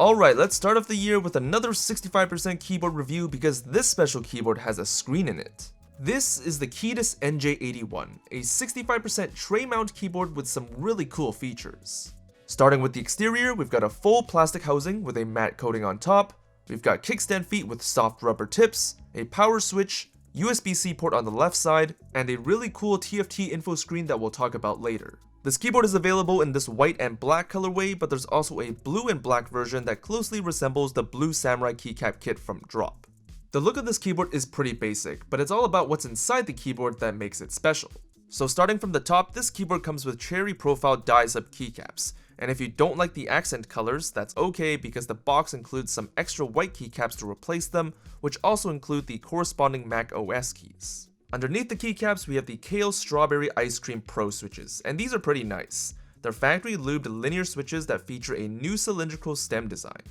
Alright, let's start off the year with another 65% keyboard review because this special keyboard has a screen in it. This is the Keydous NJ81, a 65% tray mount keyboard with some really cool features. Starting with the exterior, we've got a full plastic housing with a matte coating on top, we've got kickstand feet with soft rubber tips, a power switch, USB-C port on the left side, and a really cool TFT info screen that we'll talk about later. This keyboard is available in this white and black colorway, but there's also a blue and black version that closely resembles the Blue Samurai keycap kit from Drop. The look of this keyboard is pretty basic, but it's all about what's inside the keyboard that makes it special. So starting from the top, this keyboard comes with cherry profile dies-up keycaps, and if you don't like the accent colors, that's okay because the box includes some extra white keycaps to replace them, which also include the corresponding Mac OS keys. Underneath the keycaps, we have the Kale Strawberry Ice Cream Pro switches, and these are pretty nice. They're factory lubed linear switches that feature a new cylindrical stem design.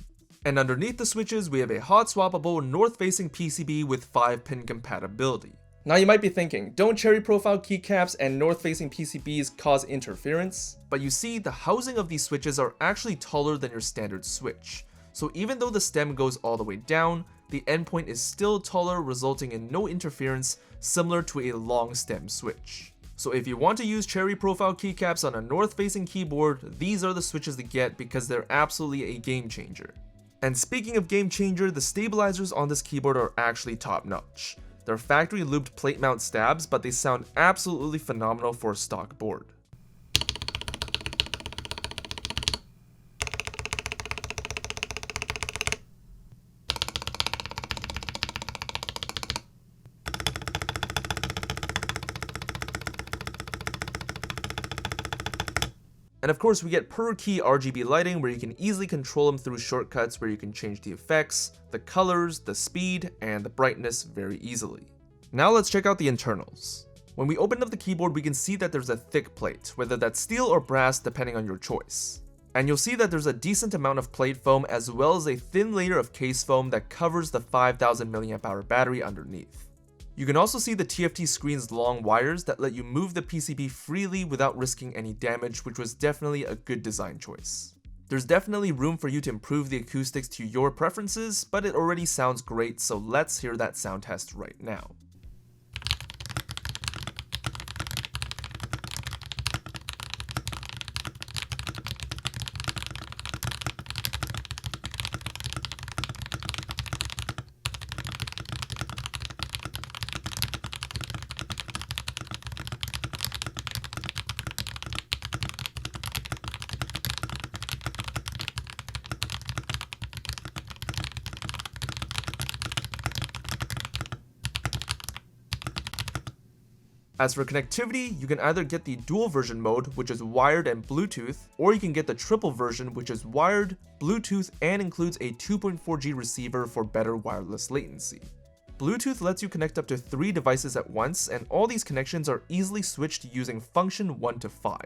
And underneath the switches, we have a hot swappable north-facing PCB with 5-pin compatibility. Now you might be thinking, don't cherry profile keycaps and north-facing PCBs cause interference? But you see, the housing of these switches are actually taller than your standard switch. So even though the stem goes all the way down, the endpoint is still taller, resulting in no interference, similar to a long stem switch. So if you want to use cherry profile keycaps on a north-facing keyboard, these are the switches to get because they're absolutely a game changer. And speaking of game changer, the stabilizers on this keyboard are actually top notch. They're factory lubed plate mount stabs, but they sound absolutely phenomenal for a stock board. And of course, we get per key RGB lighting where you can easily control them through shortcuts where you can change the effects, the colors, the speed, and the brightness very easily. Now let's check out the internals. When we open up the keyboard, we can see that there's a thick plate, whether that's steel or brass depending on your choice. And you'll see that there's a decent amount of plate foam as well as a thin layer of case foam that covers the 5000 mAh battery underneath. You can also see the TFT screen's long wires that let you move the PCB freely without risking any damage, which was definitely a good design choice. There's definitely room for you to improve the acoustics to your preferences, but it already sounds great, so let's hear that sound test right now. As for connectivity, you can either get the dual version mode, which is wired and Bluetooth, or you can get the triple version, which is wired, Bluetooth, and includes a 2.4G receiver for better wireless latency. Bluetooth lets you connect up to 3 devices at once, and all these connections are easily switched using function 1 to 5.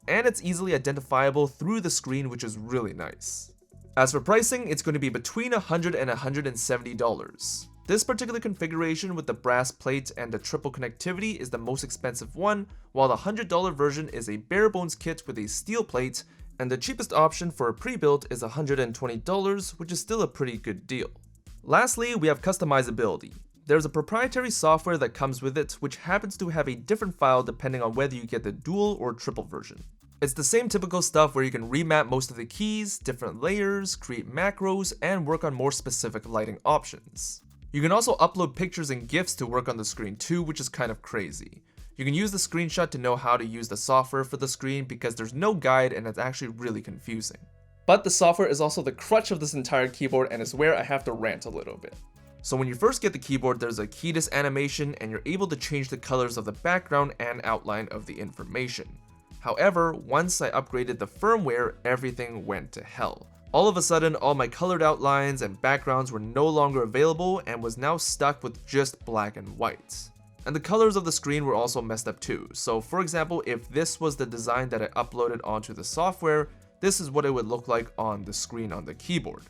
And it's easily identifiable through the screen, which is really nice. As for pricing, it's going to be between $100 and $170. This particular configuration with the brass plate and the triple connectivity is the most expensive one, while the $100 version is a bare bones kit with a steel plate, and the cheapest option for a pre-built is $120, which is still a pretty good deal. Lastly, we have customizability. There's a proprietary software that comes with it, which happens to have a different file depending on whether you get the dual or triple version. It's the same typical stuff where you can remap most of the keys, different layers, create macros, and work on more specific lighting options. You can also upload pictures and GIFs to work on the screen too, which is kind of crazy. You can use the screenshot to know how to use the software for the screen because there's no guide and it's actually really confusing. But the software is also the crutch of this entire keyboard and is where I have to rant a little bit. So when you first get the keyboard, there's a Keydous animation and you're able to change the colors of the background and outline of the information. However, once I upgraded the firmware, everything went to hell. All of a sudden, all my colored outlines and backgrounds were no longer available and was now stuck with just black and white. And the colors of the screen were also messed up too. So for example, if this was the design that I uploaded onto the software, this is what it would look like on the screen on the keyboard.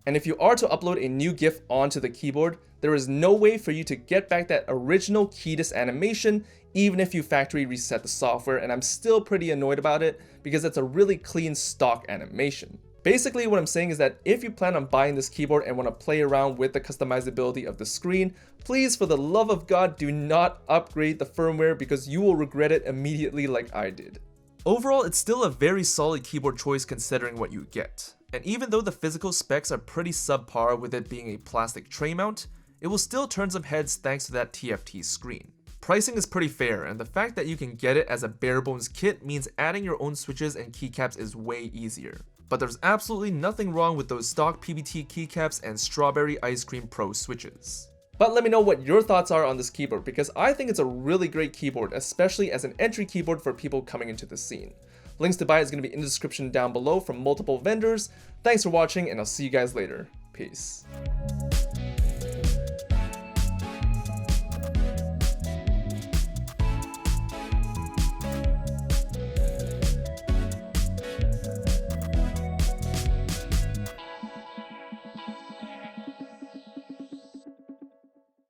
And if you are to upload a new GIF onto the keyboard, there is no way for you to get back that original Keydous animation, even if you factory reset the software, and I'm still pretty annoyed about it because it's a really clean stock animation. Basically, what I'm saying is that if you plan on buying this keyboard and want to play around with the customizability of the screen, please, for the love of God, do not upgrade the firmware because you will regret it immediately like I did. Overall, it's still a very solid keyboard choice considering what you get. And even though the physical specs are pretty subpar with it being a plastic tray mount, it will still turn some heads thanks to that TFT screen. Pricing is pretty fair, and the fact that you can get it as a bare bones kit means adding your own switches and keycaps is way easier. But there's absolutely nothing wrong with those stock PBT keycaps and Strawberry Ice Cream Pro switches. But let me know what your thoughts are on this keyboard because I think it's a really great keyboard, especially as an entry keyboard for people coming into the scene. Links to buy is going to be in the description down below from multiple vendors. Thanks for watching and I'll see you guys later. Peace.